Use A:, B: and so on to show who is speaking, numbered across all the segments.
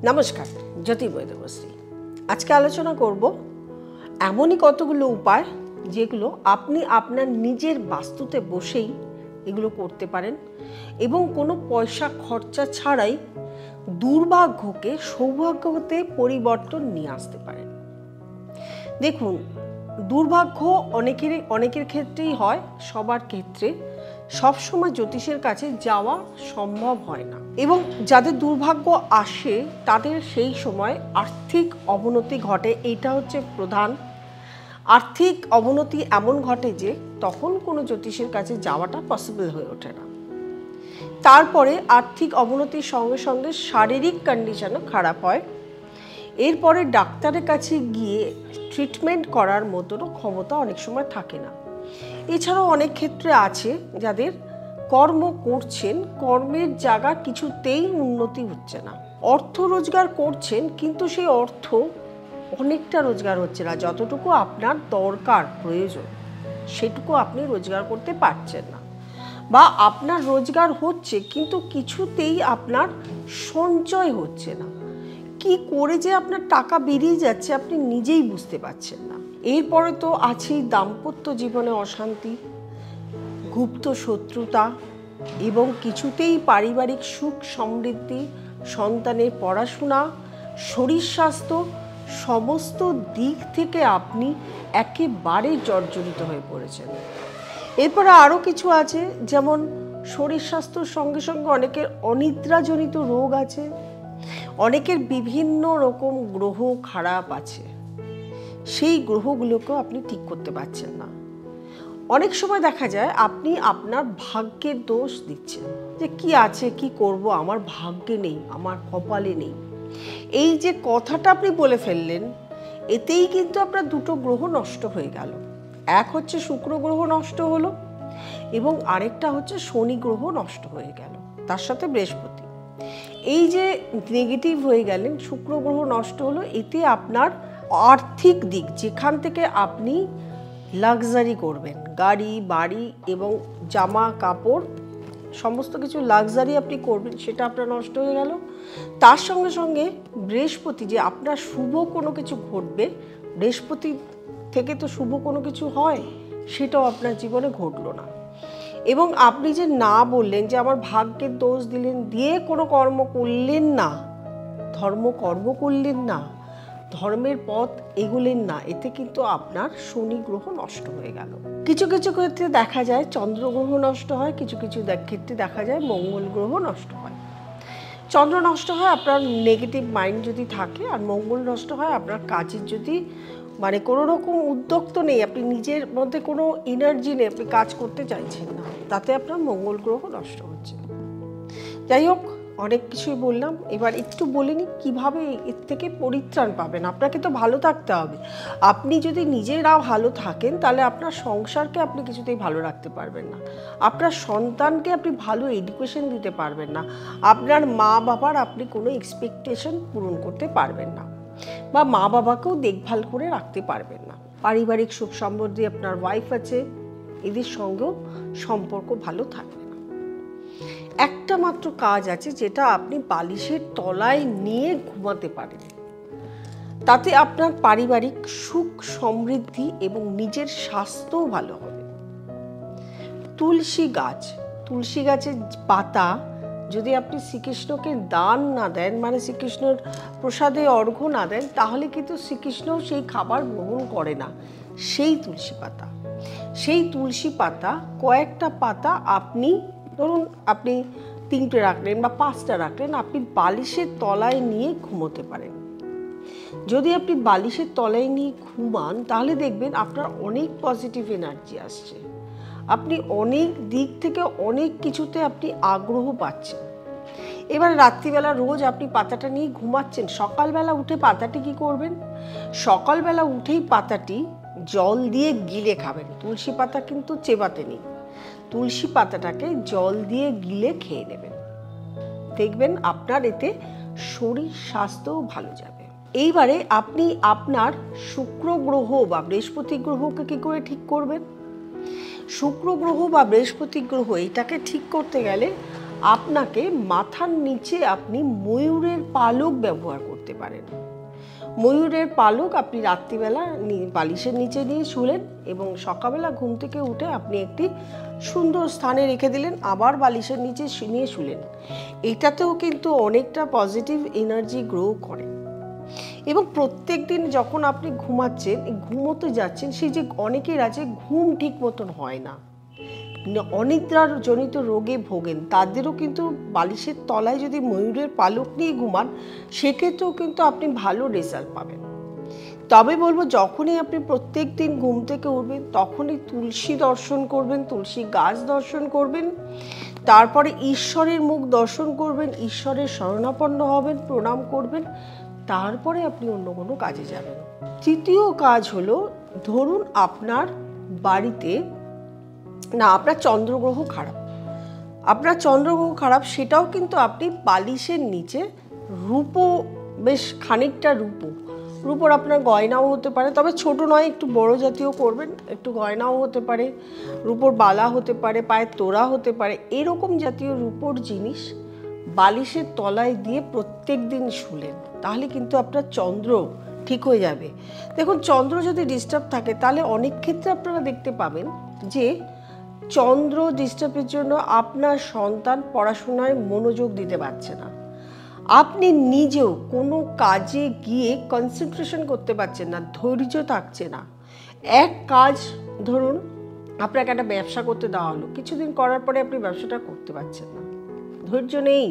A: নমস্কার, জ্যোতির্ময় দেবশ্রী। আজকে আলোচনা করব এমনই কতগুলো উপায় যেগুলো আপনি আপনার নিজের বাস্তুতে বসেই এগুলো করতে পারেন এবং কোনো পয়সা খরচা ছাড়াই দুর্ভাগ্যকে সৌভাগ্যতে পরিবর্তন নিয়ে আসতে পারেন। দেখুন, দুর্ভাগ্য অনেকের ক্ষেত্রেই হয়, সবার ক্ষেত্রে সবসময় জ্যোতিষের কাছে যাওয়া সম্ভব হয় না এবং যাদের দুর্ভাগ্য আসে তাদের সেই সময় আর্থিক অবনতি ঘটে। এইটা হচ্ছে প্রধান। আর্থিক অবনতি এমন ঘটে যে তখন কোনো জ্যোতিষের কাছে যাওয়াটা পসিবল হয়ে ওঠে না। তারপরে আর্থিক অবনতির সঙ্গে সঙ্গে শারীরিক কন্ডিশনও খারাপ হয়। এরপরে ডাক্তারের কাছে গিয়ে ট্রিটমেন্ট করার মতনও ক্ষমতা অনেক সময় থাকে না। এছাড়াও অনেক ক্ষেত্রে আছে যাদের কর্ম করছেন, কর্মের জায়গা কিছুতেই উন্নতি হচ্ছে না। অর্থ রোজগার করছেন কিন্তু সেই অর্থ অনেকটা রোজগার হচ্ছে না, যতটুকু আপনার দরকার প্রয়োজন সেটুকু আপনি রোজগার করতে পারছেন না, বা আপনার রোজগার হচ্ছে কিন্তু কিছুতেই আপনার সঞ্চয় হচ্ছে না। কি করে যে আপনার টাকা বেরিয়ে যাচ্ছে আপনি নিজেই বুঝতে পারছেন না। এরপরে তো আছেই দাম্পত্য জীবনে অশান্তি, গুপ্ত শত্রুতা এবং কিছুতেই পারিবারিক সুখ সমৃদ্ধি, সন্তানের পড়াশোনা, শরীর স্বাস্থ্য সমস্ত দিক থেকে আপনি একেবারে জর্জরিত হয়ে পড়েছেন। এরপরে আরও কিছু আছে, যেমন শরীর স্বাস্থ্যর সঙ্গে সঙ্গে অনেকের অনিদ্রাজনিত রোগ আছে, অনেকের বিভিন্ন রকম গ্রহ খারাপ আছে, সেই গ্রহগুলোকেও আপনি ঠিক করতে পারছেন না। অনেক সময় দেখা যায় আপনি আপনার ভাগ্যের দোষ দিচ্ছেন, যে কি আছে, কি করব, আমার ভাগ্যে নেই, আমার কপালে নেই। এই যে কথাটা আপনি বলে ফেললেন, এতেই কিন্তু আপনার দুটো গ্রহ নষ্ট হয়ে গেল। এক হচ্ছে শুক্র গ্রহ নষ্ট হলো এবং আরেকটা হচ্ছে শনি গ্রহ নষ্ট হয়ে গেল, তার সাথে বৃহস্পতি। এই যে নেগেটিভ হয়ে গেলেন, শুক্র গ্রহ নষ্ট হলো, এতে আপনার আর্থিক দিক, যেখান থেকে আপনি লাক্সারি করবেন, গাড়ি বাড়ি এবং জামা কাপড় সমস্ত কিছু লাক্সারি আপনি করবেন, সেটা আপনার নষ্ট হয়ে গেল। তার সঙ্গে সঙ্গে বৃহস্পতি, যে আপনার শুভ কোনো কিছু ঘটবে, বৃহস্পতি থেকে তো শুভ কোনো কিছু হয়, সেটাও আপনার জীবনে ঘটলো না। এবং আপনি যে না বললেন যে আমার ভাগ্যের দোষ দিলেন, দিয়ে কোনো কর্ম করলেন না, কর্ম করলেন না, ধর্মের পথ এগুলেন না, এতে কিন্তু আপনার শনি গ্রহ নষ্ট হয়ে গেল। কিছু কিছু ক্ষেত্রে দেখা যায় চন্দ্র গ্রহ নষ্ট হয়, কিছু কিছু ক্ষেত্রে দেখা যায় মঙ্গল গ্রহ নষ্ট হয়। চন্দ্র নষ্ট হয় আপনার নেগেটিভ মাইন্ড যদি থাকে, আর মঙ্গল নষ্ট হয় আপনার কাজের যদি কোনো রকম উদ্যোগ তো নেই, আপনি নিজের মধ্যে কোনো এনার্জি নেই, আপনি কাজ করতে চাইছেন না, তাতে আপনার মঙ্গল গ্রহ নষ্ট হচ্ছে। যাই হোক, অনেক কিছুই বললাম, এবার একটু বলে নিই কীভাবে এর থেকে পরিত্রাণ পাবেন। আপনাকে তো ভালো থাকতে হবে। আপনি যদি নিজেরা ভালো থাকেন তাহলে আপনার সংসারকে আপনি কিছুতেই ভালো রাখতে পারবেন না, আপনার সন্তানকে আপনি ভালো এডুকেশন দিতে পারবেন না, আপনার মা বাবার আপনি কোনো এক্সপেকটেশন পূরণ করতে পারবেন না, বা মা বাবাকেও দেখভাল করে রাখতে পারবেন না। পারিবারিক সুখ সমৃদ্ধি, আপনার ওয়াইফ আছে, এদের সঙ্গেও সম্পর্ক ভালো থাকবে না। একটা মাত্র কাজ আছে যেটা আপনি বালিশের তলায় নিয়ে ঘুমাতে পারেন, তাতে আপনার পারিবারিক সুখ সমৃদ্ধি এবং নিজের স্বাস্থ্যও ভালো হবে। তুলসী গাছ, তুলসী গাছের পাতা যদি আপনি শ্রীকৃষ্ণকে দান না দেন, শ্রীকৃষ্ণের প্রসাদে অর্ঘ্য না দেন, তাহলে কিন্তু শ্রীকৃষ্ণও সেই খাবার গ্রহণ করে না। সেই তুলসী পাতা কয়েকটা পাতা আপনি ধরুন আপনি 3টে রাখলেন বা 5টা রাখলেন, আপনি বালিশের তলায় নিয়ে ঘুমোতে পারেন। যদি আপনি বালিশের তলায় নিয়ে ঘুমান তাহলে দেখবেন আপনার অনেক পজিটিভ এনার্জি আসছে, আপনি অনেক দিক থেকে অনেক কিছুতে আপনি আগ্রহ পাচ্ছেন। এবার রাত্রিবেলা রোজ আপনি পাতাটা নিয়ে ঘুমাচ্ছেন, সকালবেলা উঠে পাতাটি কি করবেন, সকালবেলা উঠেই পাতাটি জল দিয়ে গিলে খাবেন। তুলসী পাতা কিন্তু চেবাতে নেই, তুলসী পাতাটাকে জল দিয়ে গিলে খেয়ে নেবেন, দেখবেন আপনার এতে শরীর স্বাস্থ্যও ভালো যাবে। এইবারে আপনি আপনার শুক্র গ্রহ বা বৃহস্পতি গ্রহকে কি করে ঠিক করবেন। শুক্র গ্রহ বা বৃহস্পতি গ্রহ এটাকে ঠিক করতে গেলে আপনাকে মাথার নিচে আপনি ময়ূরের পালক ব্যবহার করতে পারেন। ময়ূরের পালক আপনি রাত্রিবেলা বালিশের নিচে নিয়ে শুলেন এবং সকালবেলা ঘুম থেকে উঠে আপনি একটি সুন্দর স্থানে রেখে দিলেন, আবার বালিশের নিচে নিয়ে শুলেন। এটাতেও কিন্তু অনেকটা পজিটিভ এনার্জি গ্রো করে। এবং প্রত্যেক দিন যখন আপনি ঘুমাচ্ছেন, ঘুমোতে যাচ্ছেন, সেই যে অনেকের আছে ঘুম ঠিক মতন হয় না, অনিদ্রার জনিত রোগে ভোগেন, তাদেরও কিন্তু বালিশের তলায় যদি ময়ূরের পালক নিয়ে ঘুমান, সেক্ষেত্রেও কিন্তু আপনি ভালো রেজাল্ট পাবেন। তবে বলবো, যখনই আপনি প্রত্যেক দিন ঘুম থেকে উঠবেন তখনই তুলসী দর্শন করবেন, তুলসী গাছ দর্শন করবেন, তারপরে ঈশ্বরের মুখ দর্শন করবেন, ঈশ্বরের শরণাপন্ন হবেন, প্রণাম করবেন, তারপরে আপনি অন্য কোনো কাজে যাবেন। তৃতীয় কাজ হলো, ধরুন আপনার বাড়িতে আপনার চন্দ্রগ্রহ খারাপ, সেটাও কিন্তু আপনি বালিশের নিচে রূপো, বেশ খানিকটা রূপোর আপনার গয়নাও হতে পারে, তবে ছোট নয়, একটু বড় জাতীয় করবেন, একটু গয়নাও হতে পারে, রূপোর বালা হতে পারে, পায়ের তোড়া হতে পারে, এরকম জাতীয় রূপোর জিনিস বালিশের তলায় দিয়ে প্রত্যেক দিন শুলেন, তাহলে কিন্তু আপনার চন্দ্র ঠিক হয়ে যাবে। দেখুন, চন্দ্র যদি ডিস্টার্ব থাকে তাহলে অনেক ক্ষেত্রে আপনারা দেখতে পাবেন যে চন্দ্র ডিস্টার্বের জন্য আপনার সন্তান পড়াশোনায় মনোযোগ দিতে পারছে না, আপনি নিজেও কোনো কাজে গিয়ে কনসেন্ট্রেশন করতে পারছেন না, ধৈর্য থাকছে না। এক কাজ, ধরুন আপনাকে একটা ব্যবসা করতে দেওয়া হলো, কিছুদিন করার পরে আপনি ব্যবসাটা করতে পারছেন না, ধৈর্য নেই,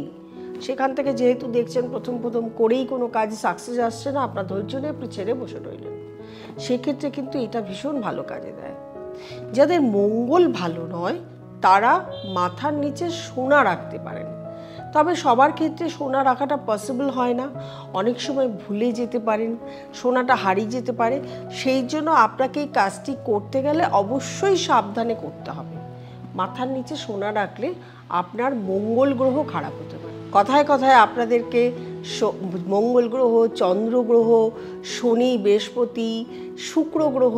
A: সেখান থেকে যেহেতু দেখছেন প্রথম করেই কোনো কাজে সাকসেস আসছে না, আপনার ধৈর্য নেই, আপনি ছেড়ে বসে রইলেন, সেক্ষেত্রে কিন্তু এটা ভীষণ ভালো কাজে দেয়। যাদের মঙ্গল ভালো নয় তারা মাথার নিচে সোনা রাখতে পারেন, তবে সবার ক্ষেত্রে সোনা রাখাটা পসিবল হয় না, অনেক সময় ভুলে যেতে পারেন, সোনাটা হারিয়ে যেতে পারে, সেই জন্য আপনাকে এই কাজটি করতে গেলে অবশ্যই সাবধানে করতে হবে। মাথার নিচে সোনা রাখলে আপনার মঙ্গল গ্রহ খারাপ হতে পারে। কথায় কথায় আপনাদেরকে মঙ্গল গ্রহ, চন্দ্র গ্রহ, শনি, বৃহস্পতি, শুক্র গ্রহ,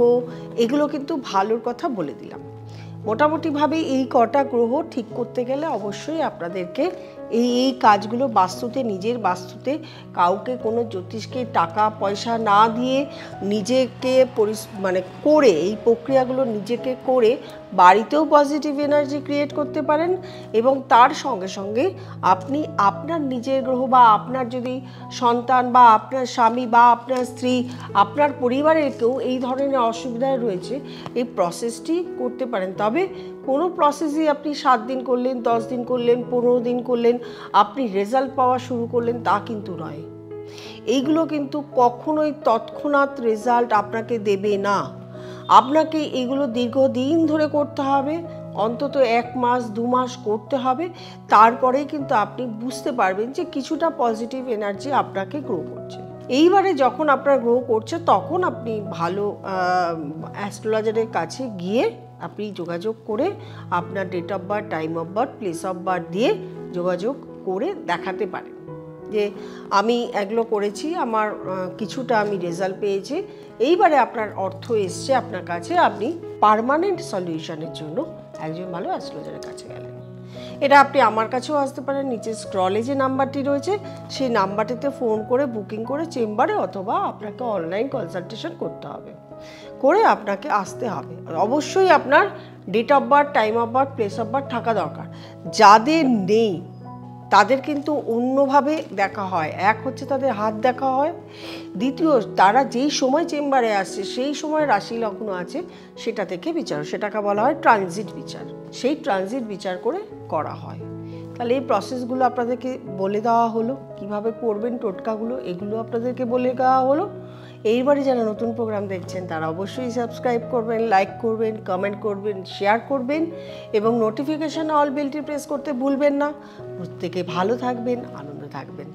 A: এগুলো কিন্তু ভালোর কথা বলে দিলাম। মোটামুটিভাবে এই কটা গ্রহ ঠিক করতে গেলে অবশ্যই আপনাদেরকে এই কাজগুলো বাস্তুতে, নিজের বাস্তুতে কাউকে, কোনো জ্যোতিষকে টাকা পয়সা না দিয়ে নিজেকে করে, এই প্রক্রিয়াগুলো নিজেকে করে বাড়িতেও পজিটিভ এনার্জি ক্রিয়েট করতে পারেন। এবং তার সঙ্গে সঙ্গে আপনি আপনার নিজের গ্রহ বা আপনার যদি সন্তান বা আপনার স্বামী বা আপনার স্ত্রী, আপনার পরিবারের কেউ এই ধরনের অসুবিধায় রয়েছে, এই প্রসেসটি করতে পারেন। তবে কোনো প্রসেসই আপনি 7 দিন করলেন, 10 দিন করলেন, 15 দিন করলেন, আপনি রেজাল্ট পাওয়া শুরু করলেন, তা কিন্তু নয়। এইগুলো কিন্তু কখনোই তৎক্ষণাৎ রেজাল্ট আপনাকে দেবে না, আপনাকে এগুলো দীর্ঘদিন ধরে করতে হবে, অন্তত 1 মাস 2 মাস করতে হবে, তারপরেই কিন্তু আপনি বুঝতে পারবেন যে কিছুটা পজিটিভ এনার্জি আপনাকে গ্রো করছে। এইবারে যখন আপনার গ্রো করছে তখন আপনি ভালো অ্যাস্ট্রোলজারের কাছে গিয়ে আপনি যোগাযোগ করে আপনার date of birth, time of birth, place of birth দিয়ে যোগাযোগ করে দেখাতে পারেন যে আমি এগুলো করেছি, আমার কিছুটা আমি রেজাল্ট পেয়েছি, এইবারে আপনার অর্থ এসছে আপনার কাছে, আপনি পার্মানেন্ট সলিউশনের জন্য একজন ভালো অ্যাস্ট্রোলজারের কাছে গেলেন। এটা আপনি আমার কাছেও আসতে পারেন, নিচে স্ক্রলে যে নাম্বারটি রয়েছে সেই নাম্বারটিতে ফোন করে বুকিং করে চেম্বারে, অথবা আপনাকে অনলাইন কনসালটেশন করতে হবে, করে আপনাকে আসতে হবে। অবশ্যই আপনার date of birth, time of birth, place of birth থাকা দরকার। যাদের নেই তাদের কিন্তু অন্যভাবে দেখা হয়, এক হচ্ছে তাদের হাত দেখা হয়, দ্বিতীয় তারা যেই সময় চেম্বারে আসছে সেই সময় রাশি লগ্ন আছে সেটা থেকে বিচার, সেটাকে বলা হয় ট্রানজিট বিচার, সেই ট্রানজিট বিচার করে করা হয়। তাহলে এই প্রসেসগুলো আপনাদেরকে বলে দেওয়া হলো, কিভাবে করবেন টোটকাগুলো, এগুলো আপনাদেরকে বলে দেওয়া হলো। এইবারে যারা নতুন প্রোগ্রাম দেখছেন তারা অবশ্যই সাবস্ক্রাইব করবেন, লাইক করবেন, কমেন্ট করবেন, শেয়ার করবেন এবং নোটিফিকেশন অল বেলটি প্রেস করতে ভুলবেন না। প্রত্যেকে ভালো থাকবেন, আনন্দ থাকবেন।